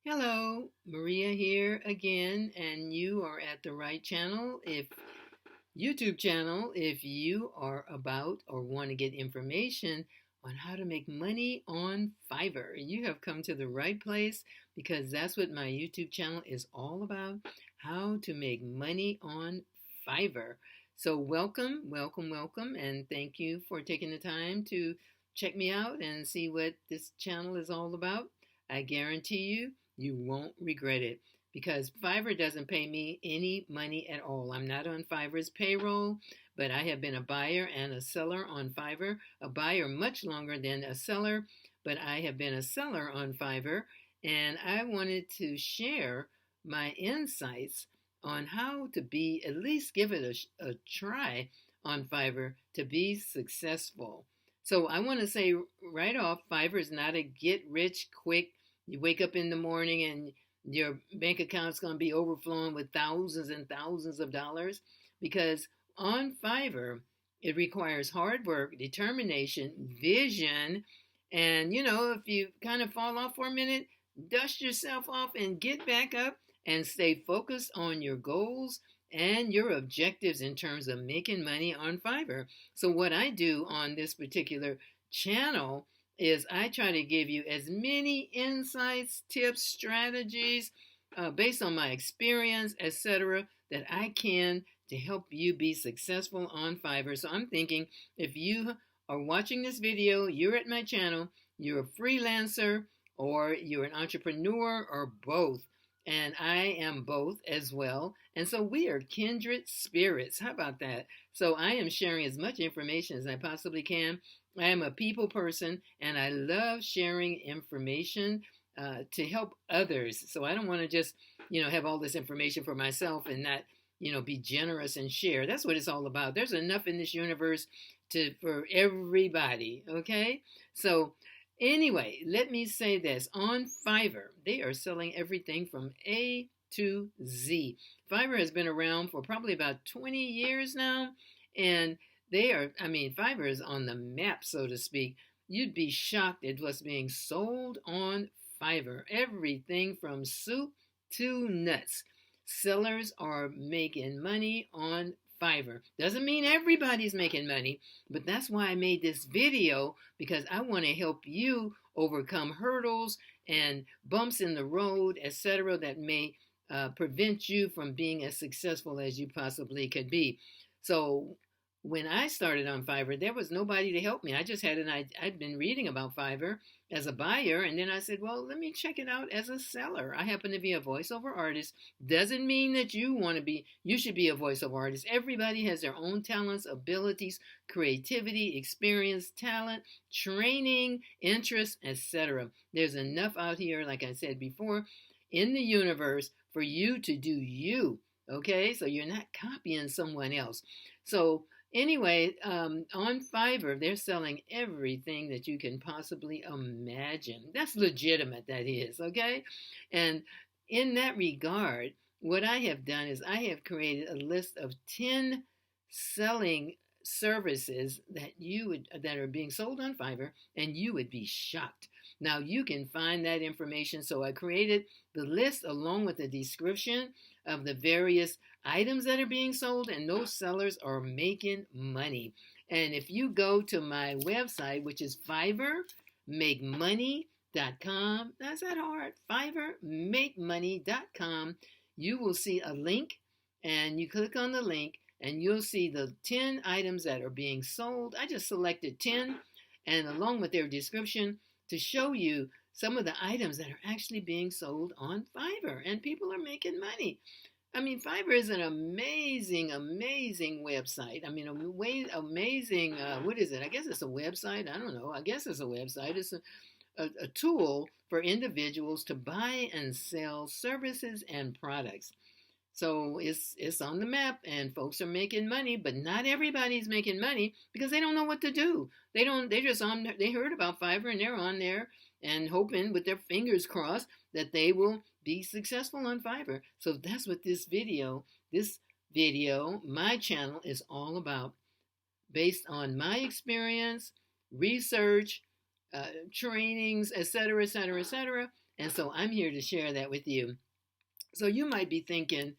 Hello, Maria here again, and you are at the right channel. If YouTube channel, if you are about or want to get information on how to make money on Fiverr, you have come to the right place because that's what my YouTube channel is all about, how to make money on Fiverr. So welcome, welcome, welcome, and thank you for taking the time to check me out and see what this channel is all about. I guarantee you won't regret it because Fiverr doesn't pay me any money at all. I'm not on Fiverr's payroll, but I have been a buyer and a seller on Fiverr, a buyer much longer than a seller, but I have been a seller on Fiverr, and I wanted to share my insights on how to at least give it a try on Fiverr to be successful. So I want to say right off, Fiverr is not a get rich quick. You wake up in the morning and your bank account's going to be overflowing with thousands and thousands of dollars, because on Fiverr, it requires hard work, determination, vision, and if you kind of fall off for a minute, dust yourself off and get back up and stay focused on your goals and your objectives in terms of making money on Fiverr. So what I do on this particular channel is I try to give you as many insights, tips, strategies based on my experience, etc., that I can to help you be successful on Fiverr. So I'm thinking if you are watching this video, you're at my channel, you're a freelancer, or you're an entrepreneur, or both. And I am both as well. And so we are kindred spirits. How about that? So I am sharing as much information as I possibly can. I am a people person, and I love sharing information to help others. So I don't want to just, have all this information for myself and not, be generous and share. That's what it's all about. There's enough in this universe for everybody, okay? So anyway, let me say this. On Fiverr, they are selling everything from A to Z. Fiverr has been around for probably about 20 years now, and Fiverr is on the map, so to speak. You'd be shocked at what's being sold on Fiverr. Everything from soup to nuts. Sellers are making money on Fiverr. Doesn't mean everybody's making money, but that's why I made this video, because I want to help you overcome hurdles and bumps in the road, etc., that may prevent you from being as successful as you possibly could be. So when I started on Fiverr, there was nobody to help me. I just I'd been reading about Fiverr as a buyer, and then I said, well, let me check it out as a seller. I happen to be a voiceover artist. Doesn't mean that you should be a voiceover artist. Everybody has their own talents, abilities, creativity, experience, talent, training, interests, etc. There's enough out here, like I said before, in the universe for you to do you, okay? So you're not copying someone else. So anyway, on Fiverr, they're selling everything that you can possibly imagine. That's legitimate, that is, okay? And in that regard, what I have done is I have created a list of 10 selling services that are being sold on Fiverr, and you would be shocked. Now, you can find that information. So I created the list along with the description of the various items that are being sold, and those sellers are making money. And if you go to my website, which is FIVERRMakeMoney.com, that's that hard, FIVERRMakeMoney.com, you will see a link, and you click on the link, and you'll see the 10 items that are being sold. I just selected 10, and along with their description, to show you some of the items that are actually being sold on Fiverr, and people are making money. Fiverr is an amazing, amazing website. Amazing, what is it? I guess it's a website. I don't know. I guess it's a website. It's a tool for individuals to buy and sell services and products. So it's on the map, and folks are making money, but not everybody's making money because they don't know what to do. They heard about Fiverr, and they're on there and hoping with their fingers crossed that they will be successful on Fiverr. So that's what this video, my channel is all about, based on my experience, research, trainings, etc., etc., etc. And so I'm here to share that with you. So you might be thinking,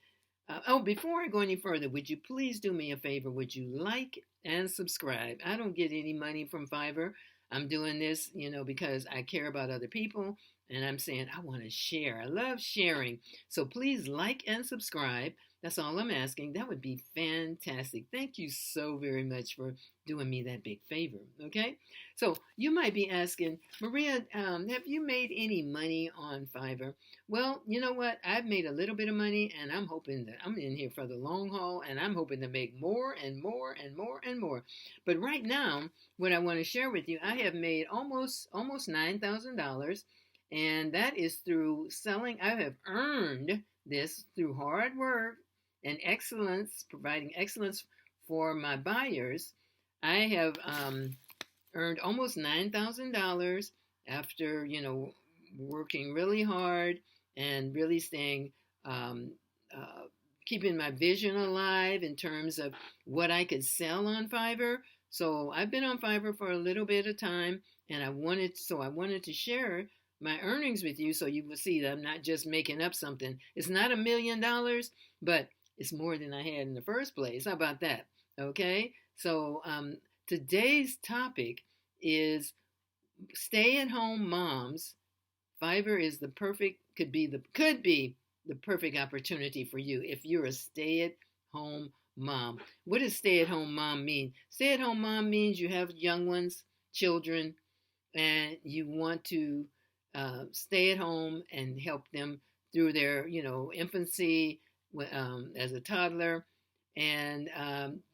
before I go any further, would you please do me a favor? Would you like and subscribe? I don't get any money from Fiverr. I'm doing this, because I care about other people, and I'm saying I want to share. I love sharing. So please like and subscribe. That's all I'm asking. That would be fantastic. Thank you so very much for doing me that big favor. Okay? So you might be asking, Maria, have you made any money on Fiverr? Well, you know what? I've made a little bit of money, and I'm hoping that I'm in here for the long haul, and I'm hoping to make more and more and more and more. But right now, what I want to share with you, I have made almost $9,000, and that is through selling. I have earned this through hard work and excellence, providing excellence for my buyers. I have earned almost $9,000 after, working really hard and really staying, keeping my vision alive in terms of what I could sell on Fiverr. So I've been on Fiverr for a little bit of time, and I wanted to share my earnings with you so you will see that I'm not just making up something. It's not $1 million, but it's more than I had in the first place. How about that? Okay. So today's topic is stay-at-home moms. Fiverr is could be the perfect opportunity for you if you're a stay-at-home mom. What does stay-at-home mom mean? Stay-at-home mom means you have young ones, children, and you want to stay at home and help them through their, infancy as a toddler. And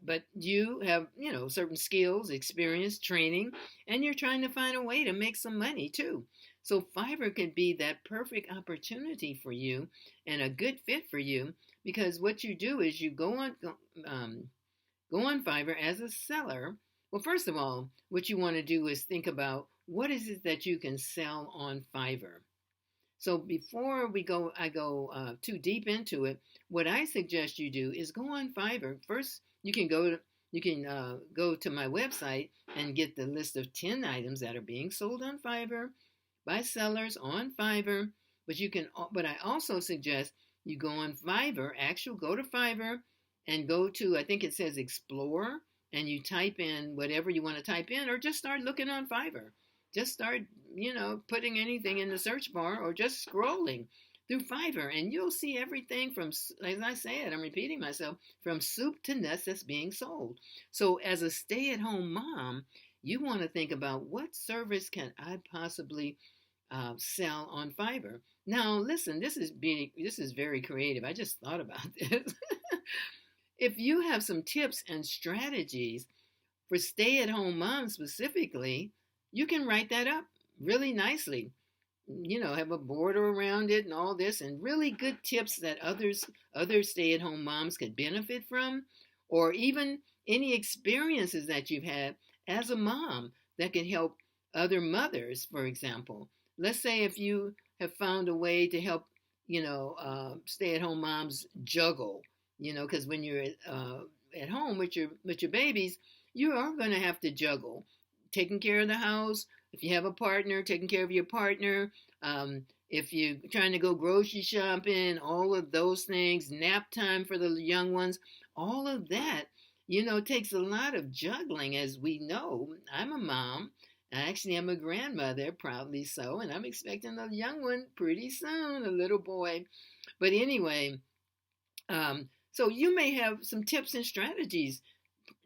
but you have, certain skills, experience, training, and you're trying to find a way to make some money too. So Fiverr could be that perfect opportunity for you and a good fit for you, because what you do is you go on Fiverr as a seller. Well, first of all, what you want to do is think about what is it that you can sell on Fiverr. So before I go too deep into it, what I suggest you do is go on Fiverr. First, you can go to my website and get the list of 10 items that are being sold on Fiverr by sellers on Fiverr. But I also suggest you go on Fiverr. Go to Fiverr and go to, I think it says Explore, and you type in whatever you want to type in, or just start looking on Fiverr. Just start, putting anything in the search bar or just scrolling through Fiverr, and you'll see everything from, as I said, I'm repeating myself, from soup to nuts that's being sold. So as a stay-at-home mom, you want to think about what service can I possibly sell on Fiverr. Now, listen, this is very creative. I just thought about this. If you have some tips and strategies for stay-at-home moms specifically, you can write that up really nicely. Have a border around it and all this, and really good tips that other stay-at-home moms could benefit from, or even any experiences that you've had as a mom that could help other mothers, for example. Let's say if you have found a way to help, stay-at-home moms juggle, because when you're at home with your babies, you are going to have to juggle taking care of the house. If you have a partner, taking care of your partner. If you're trying to go grocery shopping, all of those things, nap time for the young ones, all of that, takes a lot of juggling, as we know. I'm a mom. Actually, I'm a grandmother, proudly so, and I'm expecting a young one pretty soon, a little boy. But anyway, so you may have some tips and strategies,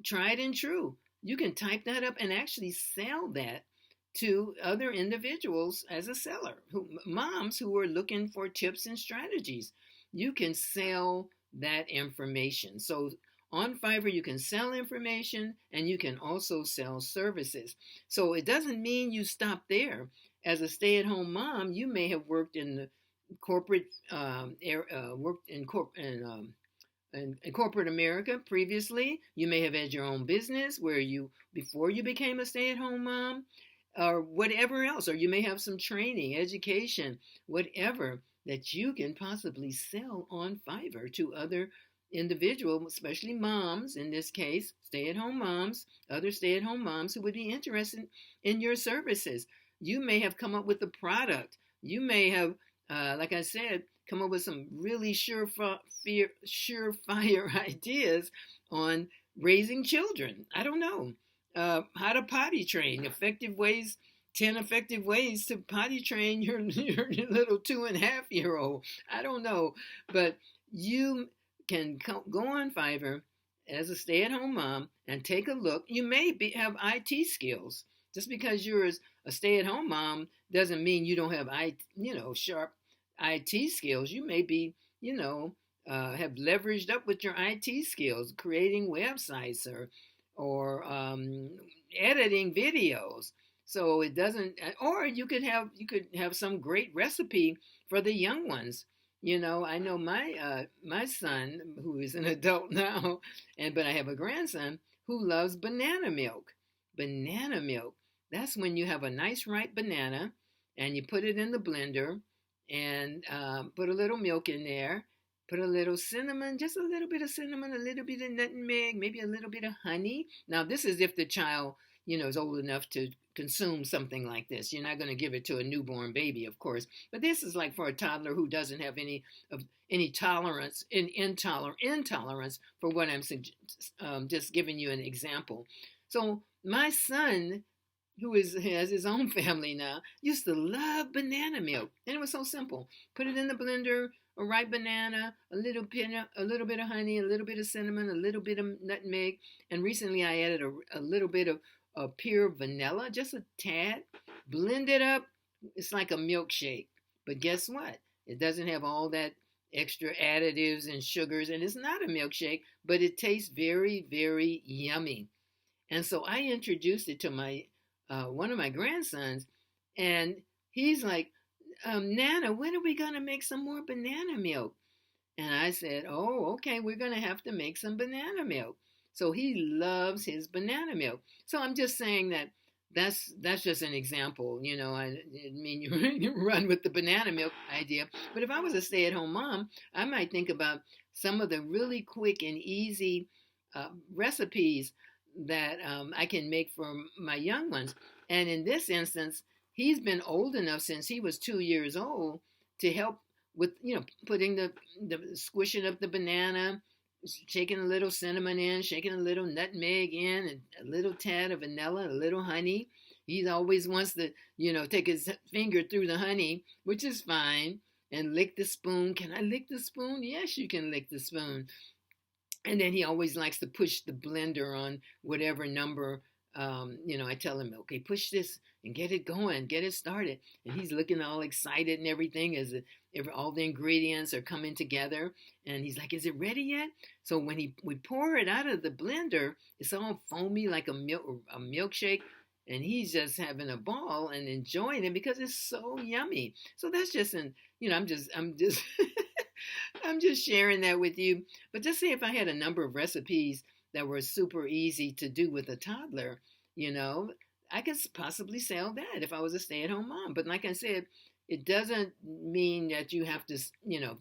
tried and true. You can type that up and actually sell that to other individuals as a seller, moms who are looking for tips and strategies. You can sell that information. So on Fiverr, you can sell information and you can also sell services. So it doesn't mean you stop there. As a stay-at-home mom, you may have worked in the corporate, in corporate America previously. You may have had your own business before you became a stay-at-home mom, or whatever else, or you may have some training, education, whatever that you can possibly sell on Fiverr to other individuals, especially moms, in this case, stay-at-home moms, other stay-at-home moms who would be interested in your services. You may have come up with a product You may have, like I said, come up with some really surefire ideas on raising children. I don't know. How to potty train, effective ways, 10 effective ways to potty train your little 2.5-year-old. I don't know. But you can go on Fiverr as a stay-at-home mom and take a look. You may have IT skills. Just because you're a stay-at-home mom doesn't mean you don't have sharp IT skills. You may be, have leveraged up with your IT skills, creating websites or editing videos. So it doesn't, or you could have some great recipe for the young ones. I know my son, who is an adult now, but I have a grandson who loves banana milk. Banana milk. That's when you have a nice ripe banana and you put it in the blender and put a little milk in there, put a little cinnamon, just a little bit of cinnamon, a little bit of nutmeg, maybe a little bit of honey. Now, this is if the child, is old enough to consume something like this. You're not going to give it to a newborn baby, of course, but this is like for a toddler who doesn't have any tolerance, intolerance for what I'm just giving you an example. So my son, who has his own family now, used to love banana milk, and it was so simple. Put it in the blender, a ripe banana, a little bit of honey, a little bit of cinnamon, a little bit of nutmeg, and recently I added a little bit of pure vanilla, just a tad. Blend it up. It's like a milkshake, but guess what? It doesn't have all that extra additives and sugars, and it's not a milkshake, but it tastes very, very yummy. And so I introduced it to one of my grandsons, and he's like, Nana, when are we going to make some more banana milk? And I said, oh, okay, we're going to have to make some banana milk. So he loves his banana milk. So I'm just saying that's just an example. I didn't mean you run with the banana milk idea. But if I was a stay-at-home mom, I might think about some of the really quick and easy recipes that I can make for my young ones. And in this instance, he's been old enough since he was 2 years old to help with, putting the squishing of the banana, shaking a little cinnamon in, shaking a little nutmeg in, and a little tad of vanilla, a little honey. He always wants to, take his finger through the honey, which is fine, and lick the spoon. Can I lick the spoon? Yes, you can lick the spoon. And then he always likes to push the blender on whatever number, I tell him, okay, push this and get it going, get it started. And he's looking all excited and everything as all the ingredients are coming together. And he's like, is it ready yet? So when we pour it out of the blender, it's all foamy like a milkshake. And he's just having a ball and enjoying it because it's so yummy. So that's just I'm just I'm just sharing that with you. But just say if I had a number of recipes that were super easy to do with a toddler, I could possibly sell that if I was a stay-at-home mom. But like I said, it doesn't mean that you have to,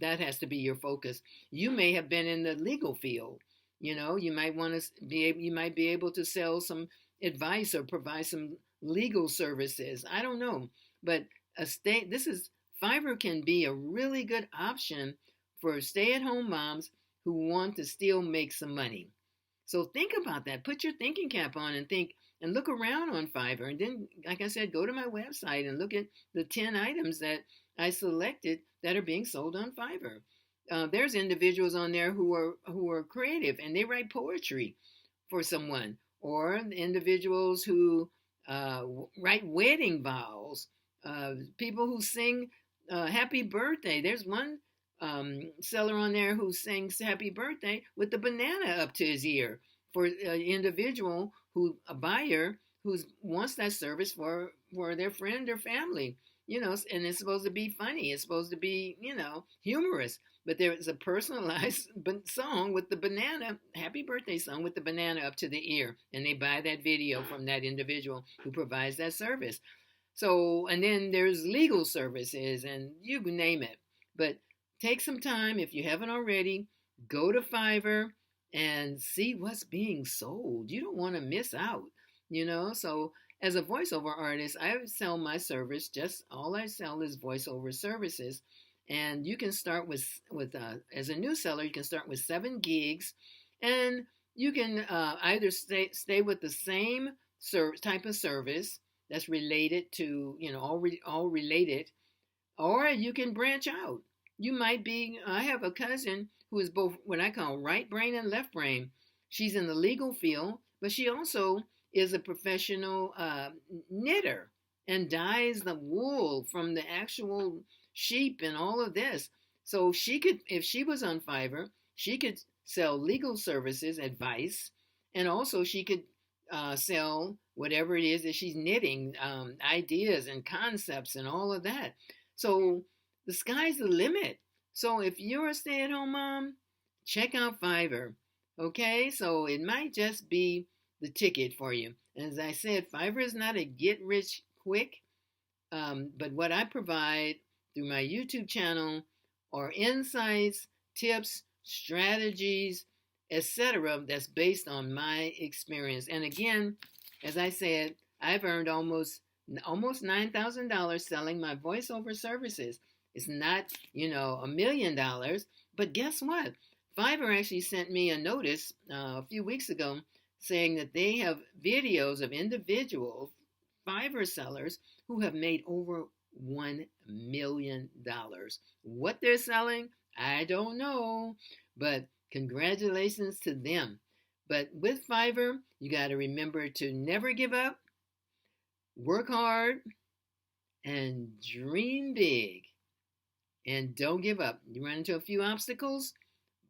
that has to be your focus. You may have been in the legal field. You might be able to sell some advice or provide some legal services. I don't know. But Fiverr can be a really good option for stay-at-home moms who want to still make some money. So think about that. Put your thinking cap on and think and look around on Fiverr. And then, like I said, go to my website and look at the 10 items that I selected that are being sold on Fiverr. There's individuals on there who are creative and they write poetry for someone, or individuals who write wedding vows, people who sing happy birthday. There's one seller on there who sings happy birthday with the banana up to his ear for an individual a buyer who wants that service for their friend or family, and it's supposed to be funny. It's supposed to be, humorous, but there is a personalized song with the banana, happy birthday song with the banana up to the ear. And they buy that video from that individual who provides that service. So, and then there's legal services and you name it, but take some time, if you haven't already, go to Fiverr and see what's being sold. You don't want to miss out, So as a voiceover artist, I sell my service. Just all I sell is voiceover services, and you can start with as a new seller, you can start with 7 gigs, and you can either stay with the same type of service that's related to, all related, or you can branch out. You might be, I have a cousin who is both what I call right brain and left brain. She's in the legal field, but she also is a professional knitter and dyes the wool from the actual sheep and all of this. So she could, if she was on Fiverr, she could sell legal services, advice, and also she could sell whatever it is that she's knitting, ideas and concepts and all of that. So the sky's the limit. So if you're a stay-at-home mom, check out Fiverr. Okay, so it might just be the ticket for you. As I said, Fiverr is not a get-rich-quick, but what I provide through my YouTube channel are insights, tips, strategies, etc. that's based on my experience. And again, as I said, I've earned almost $9,000 selling my voiceover services. It's not, $1 million, but guess what? Fiverr actually sent me a notice a few weeks ago saying that they have videos of individual FIVERR sellers who have made over $1 million. What they're selling, I don't know, but congratulations to them. But with Fiverr, you got to remember to never give up, work hard, and dream big. And don't give up. You run into a few obstacles,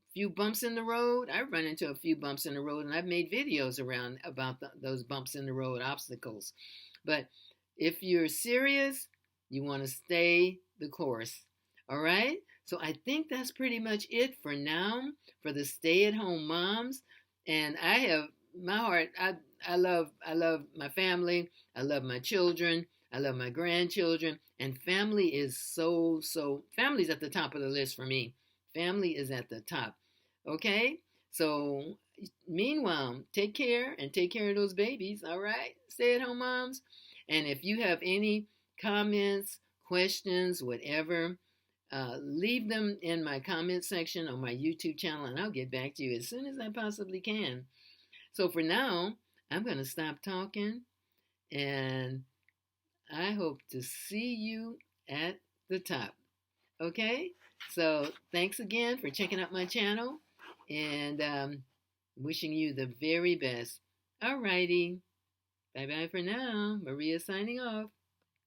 a few bumps in the road. I've run into a few bumps in the road, and I've made videos about those bumps in the road, obstacles. But if you're serious, you want to stay the course. All right? So I think that's pretty much it for now for the stay-at-home moms. And I have my heart. I love my family. I love my children. I love my grandchildren. And family is family's at the top of the list for me. Family is at the top. Okay? So meanwhile, take care and take care of those babies. All right? Stay-at-home moms. And if you have any comments, questions, whatever, leave them in my comment section on my YouTube channel, and I'll get back to you as soon as I possibly can. So for now, I'm going to stop talking, and I hope to see you at the top. Okay? So thanks again for checking out my channel, and wishing you the very best. Alrighty. Bye-bye for now. Maria signing off.